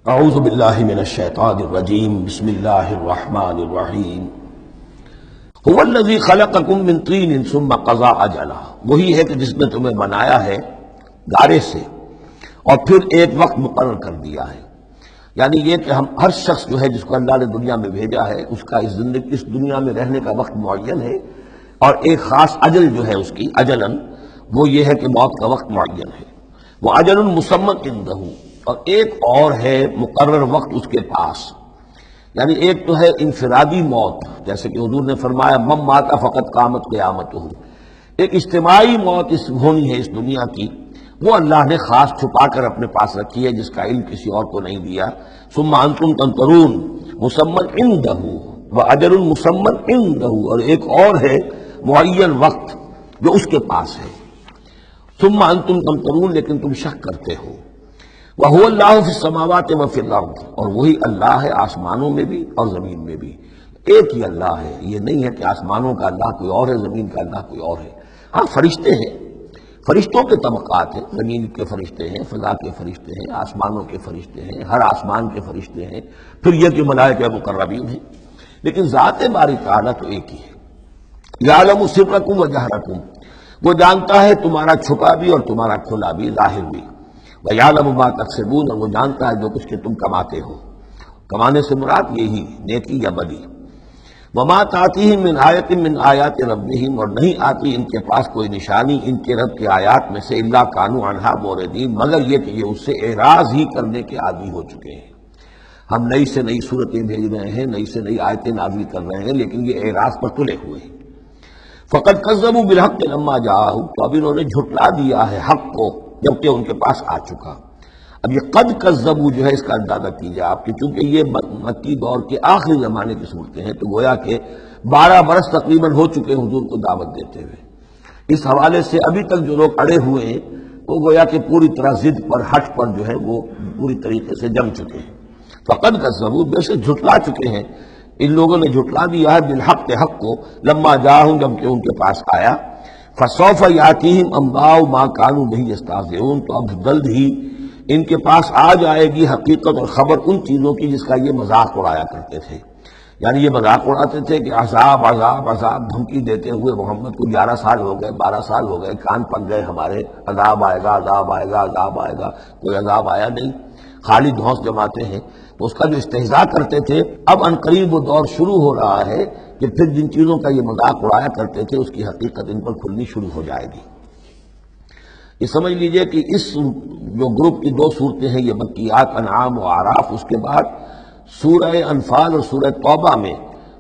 اعوذ باللہ من الشیطان الرجیم بسم اللہ الرحمن الرحیم هو الذی خلقکم من طین ثم قضى اجلا، وہی ہے کہ جس نے تمہیں بنایا ہے گارے سے اور پھر ایک وقت مقرر کر دیا ہے۔ یعنی یہ کہ ہم ہر شخص جو ہے جس کو اللہ نے دنیا میں بھیجا ہے اس کا اس دنیا میں رہنے کا وقت معین ہے، اور ایک خاص اجل جو ہے اس کی اجلاً وہ یہ ہے کہ موت کا وقت معین ہے۔ وہ اجل مسمى عنده، اور ایک اور ہے مقرر وقت اس کے پاس۔ یعنی ایک تو ہے انفرادی موت، جیسے کہ حضور نے فرمایا من مات فقط قامت قیامتہ، ایک اجتماعی موت ہونی ہے اس دنیا کی، وہ اللہ نے خاص چھپا کر اپنے پاس رکھی ہے، جس کا علم کسی اور کو نہیں دیا۔ ثم انتم تمترون مسمى عنده واجل مسمى عنده، اور ایک اور ہے معین وقت جو اس کے پاس ہے۔ ثم انتم تمترون، لیکن تم شک کرتے ہو۔ وَهُوَ اللَّهُ فِي السَّمَاوَاتِ وَفِي الْأَرْضِ، اور وہی اللہ ہے آسمانوں میں بھی اور زمین میں بھی، ایک ہی اللہ ہے۔ یہ نہیں ہے کہ آسمانوں کا اللہ کوئی اور ہے، زمین کا اللہ کوئی اور ہے۔ ہاں فرشتے ہیں، فرشتوں کے طبقات ہیں، زمین کے فرشتے ہیں، فضا کے فرشتے ہیں، آسمانوں کے فرشتے ہیں، ہر آسمان کے فرشتے ہیں، پھر یہ کہ ملائکہ مقربین ہیں، لیکن ذات باری تعالیٰ تو ایک ہی ہے۔ یعلم سرکم و جہرکم، وہ جانتا ہے تمہارا چھپا بھی اور تمہارا کھلا بھی، ظاہر بھی۔ وَيَعْلَمُ مَا تَكْسِبُونَ، اور وہ جانتا ہے جو کچھ کہ تم کماتے ہو۔ کمانے سے مراد یہی نیکی یا بدی۔ وَمَا تَأْتِيهِم مِّنْ آیَةٍ مِّنْ آیَاتِ رَبِّهِمْ، اور نہیں آتی ان کے پاس کوئی نشانی ان کے رب کی آیات میں سے، إِلَّا كَانُوا عَنْهَا مُعْرِضِينَ، مگر یہ کہ یہ اس سے اعراض ہی کرنے کے عادی ہو چکے ہیں۔ ہم نئی سے نئی صورتیں بھیج رہے ہیں، نئی سے نئی آیتیں نازل کر رہے ہیں، لیکن یہ اعراض پر تلے ہوئے ہیں۔ فَقَدْ كَذَّبُوا بِالْحَقِّ لَمَّا جَاءَهُمْ، تو اب انہوں نے جھٹلا دیا ہے حق کو جبکہ ان کے پاس آ چکا۔ اب یہ قد کذبوا جو ہے اس کا اندازہ کیجیے آپ کہ چونکہ یہ مکی دور کے آخری زمانے کی صورتیں ہیں، تو گویا کہ 12 برس تقریباً ہو چکے حضور کو دعوت دیتے ہوئے۔ اس حوالے سے ابھی تک جو لوگ اڑے ہوئے ہیں وہ گویا کہ پوری طرح ضد پر ہٹ پر جو ہے وہ پوری طریقے سے جم چکے ہیں۔ فقد کذبوا، بے شک جھٹلا چکے ہیں ان لوگوں نے، جھٹلا دیا ہے بالحق کے حق کو، لما جاءہم جبکہ ان کے پاس آیا۔ فسوف یاتیہم انباء ما کانوا بہ یستہزئون، تو اب جلد ہی ان کے پاس آ جائے گی حقیقت اور خبر ان چیزوں کی جس کا یہ مذاق اڑایا کرتے تھے۔ یعنی یہ مذاق اڑاتے تھے کہ عذاب عذاب عذاب، دھمکی دیتے ہوئے محمد کو 11 سال ہو گئے، 12 سال ہو گئے، کان پک گئے ہمارے، عذاب آئے گا عذاب آئے گا عذاب آئے گا، کوئی عذاب آیا نہیں، خالی دھونس جماتے ہیں۔ تو اس کا جو استہزاء کرتے تھے، اب عنقریب وہ دور شروع ہو رہا ہے کہ پھر جن چیزوں کا یہ مذاق اڑایا کرتے تھے اس کی حقیقت ان پر کھلنی شروع ہو جائے گی۔ یہ سمجھ لیجئے کہ اس جو گروپ کی 2 صورتیں ہیں یہ مکیات انعام و اعراف، اس کے بعد سورہ انفال اور سورہ توبہ میں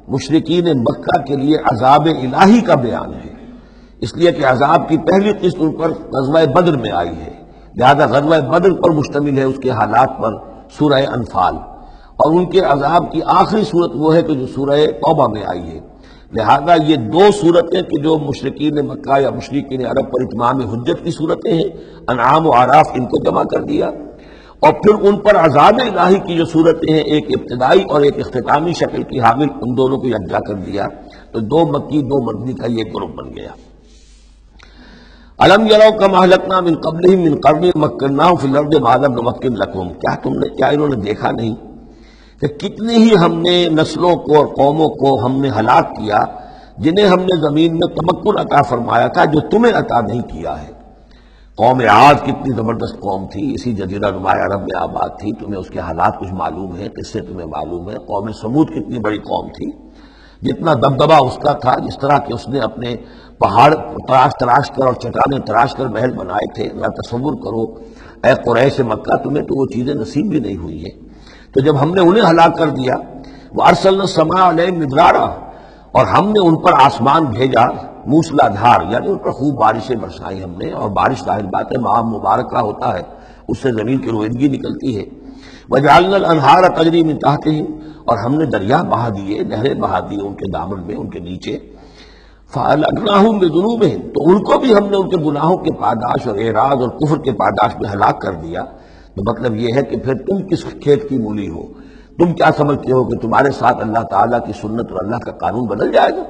مشرکین مکہ کے لیے عذاب الہی کا بیان ہے، اس لیے کہ عذاب کی پہلی قسط ان پر غزوہ بدر میں آئی ہے، لہذا غزوہ بدر پر مشتمل ہے اس کے حالات پر سورہ انفال، اور ان کے عذاب کی آخری صورت وہ ہے کہ جو سورہ توبہ میں آئی ہے۔ لہذا یہ 2 صورتیں کہ جو مشرکین مکہ یا مشرکین عرب پر اتمام حجت کی صورتیں ہیں، انعام و اعراف ان کو جمع کر دیا، اور پھر ان پر عذاب الہی کی جو صورتیں ہیں ایک ابتدائی اور ایک اختتامی شکل کی حامل، ان دونوں کو یکجا کر دیا، تو 2 مکی 2 مدنی کا یہ گروپ بن گیا۔ الم یروا کما اہلکنا من قبلہم من قرن مکناہم فی الارض ما لم نمکن لکم، کیا انہوں نے دیکھا نہیں کہ کتنی ہی ہم نے نسلوں کو اور قوموں کو ہم نے ہلاک کیا جنہیں ہم نے زمین میں تمکن عطا فرمایا تھا جو تمہیں عطا نہیں کیا ہے۔ قوم عاد کتنی زبردست قوم تھی، اسی جزیرہ نما عرب میں آباد تھی، تمہیں اس کے حالات کچھ معلوم ہیں، قصے تمہیں معلوم ہے۔ قوم سمود کتنی بڑی قوم تھی، جتنا دبدبا اس کا تھا، جس طرح کہ اس نے اپنے پہاڑ تراش کر اور چٹانیں تراش کر محل بنائے تھے، ذرا تصور کرو اے قریش مکہ، تمہیں تو وہ چیزیں نصیب بھی نہیں ہوئی ہیں۔ تو جب ہم نے انہیں ہلاک کر دیا، وَأَرْسَلْنَا السَّمَاءَ عَلَيْهِم مِّدْرَارًا، اور ہم نے ان پر آسمان بھیجا موسلا دھار، یعنی ان پر خوب بارشیں برسائی ہم نے، اور بارش ظاہر بات ہے ماہ مبارکہ ہوتا ہے، اس سے زمین کی روئیدگی نکلتی ہے۔ وَجَعَلْنَا الْأَنْهَارَ تَجْرِي مِن تَحْتِهِمْ، اور ہم نے دریا بہا دیے، نہریں بہا دی ان کے دامن میں، ان کے نیچے۔ فَأَهْلَكْنَاهُمْ بِذُنُوبِهِمْ، تو ان کو بھی ہم نے ان کے گناہوں کے پاداش اور اعراض اور کفر کے پاداش میں ہلاک کر دیا۔ تو مطلب یہ ہے کہ پھر تم کس کھیت کی مولی ہو، تم کیا سمجھتے ہو کہ تمہارے ساتھ اللہ تعالیٰ کی سنت اور اللہ کا قانون بدل جائے گا؟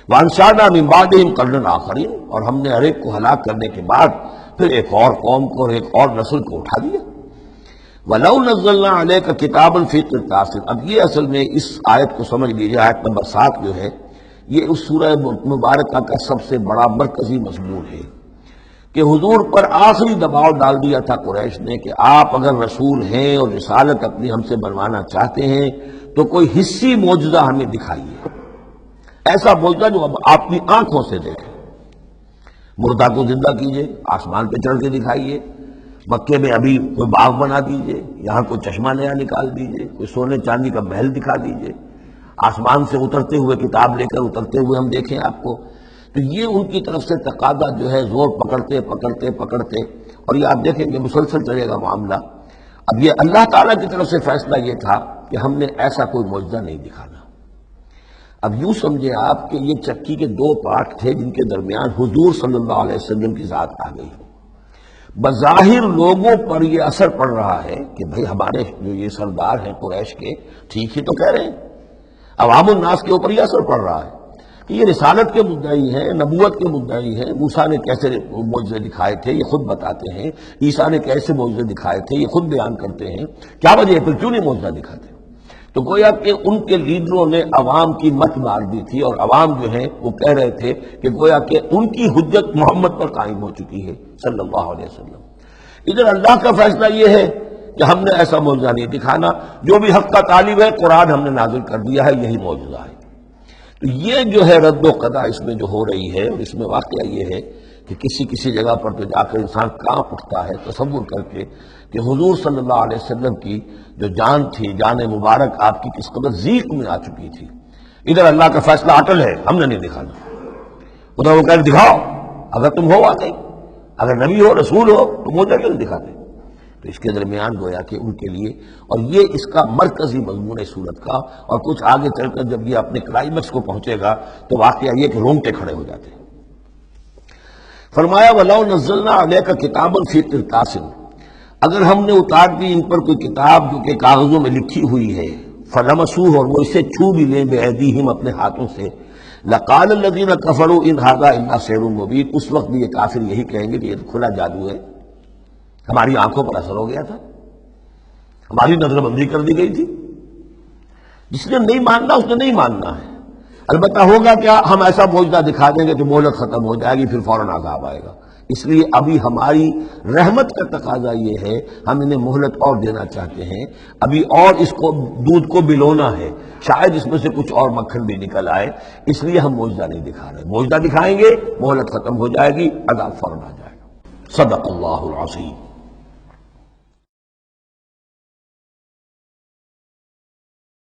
وَأَنشَأْنَا مِن بَعْدِهِمْ قَرْنًا آخَرِينَ، اور ہم نے ہر ایک کو ہلاک کرنے کے بعد پھر ایک اور قوم کو اور ایک اور نسل کو اٹھا دیا۔ وَلَوْ نَزَّلْنَا عَلَيْكَ كِتَابًا فِي قِرْطَاسٍ۔ اب یہ اصل میں اس آیت کو سمجھ لیجیے، آیت نمبر 7 جو ہے یہ اس سورہ مبارکہ کا سب سے بڑا مرکزی مضمون ہے کہ حضور پر آخری دباؤ ڈال دیا تھا قریش نے کہ آپ اگر رسول ہیں اور رسالت اپنی ہم سے بنوانا چاہتے ہیں تو کوئی حصی معجزہ ہمیں دکھائیے، ایسا معجزہ جو اب آپ اپنی آنکھوں سے دیکھیں۔ مردہ کو زندہ کیجئے، آسمان پہ چڑھ کے دکھائیے، مکے میں ابھی کوئی باغ بنا دیجئے، یہاں کوئی چشمہ نیا نکال دیجئے، کوئی سونے چاندی کا محل دکھا دیجئے، آسمان سے اترتے ہوئے کتاب لے کر اترتے ہوئے ہم دیکھیں آپ کو۔ تو یہ ان کی طرف سے تقاضا جو ہے زور پکڑتے پکڑتے پکڑتے، اور یہ آپ دیکھیں کہ مسلسل چلے گا معاملہ۔ اب یہ اللہ تعالیٰ کی طرف سے فیصلہ یہ تھا کہ ہم نے ایسا کوئی معجزہ نہیں دکھانا۔ اب یوں سمجھے آپ کہ یہ چکی کے دو پارٹ تھے جن کے درمیان حضور صلی اللہ علیہ وسلم کی ذات آ گئی۔ بظاہر لوگوں پر یہ اثر پڑ رہا ہے کہ بھئی ہمارے جو یہ سردار ہیں قریش کے ٹھیک ہی تو کہہ رہے ہیں، عوام الناس کے اوپر یہ اثر پڑ رہا ہے کہ یہ رسالت کے مدعی ہیں، نبوت کے مدعی ہیں۔ موسیٰ نے کیسے معجزے دکھائے تھے یہ خود بتاتے ہیں، عیسیٰ نے کیسے معجزے دکھائے تھے یہ خود بیان کرتے ہیں، کیا وجہ ہے پھر کیوں نہیں معجزہ دکھاتے؟ تو گویا کہ ان کے لیڈروں نے عوام کی مت مار دی تھی، اور عوام جو ہے وہ کہہ رہے تھے کہ گویا کہ ان کی حجت محمد پر قائم ہو چکی ہے صلی اللہ علیہ وسلم۔ ادھر اللہ کا فیصلہ یہ ہے کہ ہم نے ایسا معجزہ نہیں دکھانا، جو بھی حق کا طالب ہے قرآن ہم نے نازل کر دیا ہے، یہی معجزہ ہے۔ تو یہ جو ہے رد و قضا اس میں جو ہو رہی ہے، اور اس میں واقعہ یہ ہے کہ کسی جگہ پر تو جا کر انسان کانپ اٹھتا ہے تصور کر کے کہ حضور صلی اللہ علیہ وسلم کی جو جان تھی، جان مبارک آپ کی کس قدر ضیق میں آ چکی تھی۔ ادھر اللہ کا فیصلہ اٹل ہے، ہم نے نہیں دکھانا۔ ادھر وہ کہہ دکھاؤ، اگر تم ہو واقعی، اگر نبی ہو رسول ہو تو معجزہ کیوں نہیں دکھاتے؟ تو اس کے درمیان گویا کہ ان کے لیے، اور یہ اس کا مرکزی مضمون ہے سورت کا، اور کچھ آگے چل کر جب یہ اپنے کلائمیکس کو پہنچے گا تو واقعہ یہ کہ رونگٹے کھڑے ہو جاتے ہیں۔ فرمایا وَلَوْ نَزَّلْنَا عَلَيْكَ كِتَابًا فِي قِرْطَاسٍ، اگر ہم نے اتار دی ان پر کوئی کتاب جو کہ کاغذوں میں لکھی ہوئی ہے، فَلَمَسُوهُ، اور وہ اسے چھو بھی لیں بِأَيْدِيهِمْ اپنے ہاتھوں سے، لَقَالَ الَّذِينَ كَفَرُوا إِنْ هَذَا إِلَّا سِحْرٌ مُبِينٌ، اس وقت بھی یہ کافر یہی کہیں گے کہ یہ کھلا جادو ہے، ہماری آنکھوں پر اثر ہو گیا تھا، ہماری نظر بندی کر دی گئی تھی۔ جس نے نہیں ماننا اس نے نہیں ماننا ہے، البتہ ہوگا کیا، ہم ایسا معجزہ دکھا دیں گے کہ مہلت ختم ہو جائے گی، پھر فوراً عذاب آئے گا۔ اس لیے ابھی ہماری رحمت کا تقاضا یہ ہے، ہم انہیں مہلت اور دینا چاہتے ہیں، ابھی اور اس کو دودھ کو بلونا ہے، شاید اس میں سے کچھ اور مکھن بھی نکل آئے، اس لیے ہم معجزہ نہیں دکھا رہے۔ معجزہ دکھائیں گے، مہلت ختم ہو جائے گی، عذاب فوراً آ جائے گا۔ صدق اللہ العظیم۔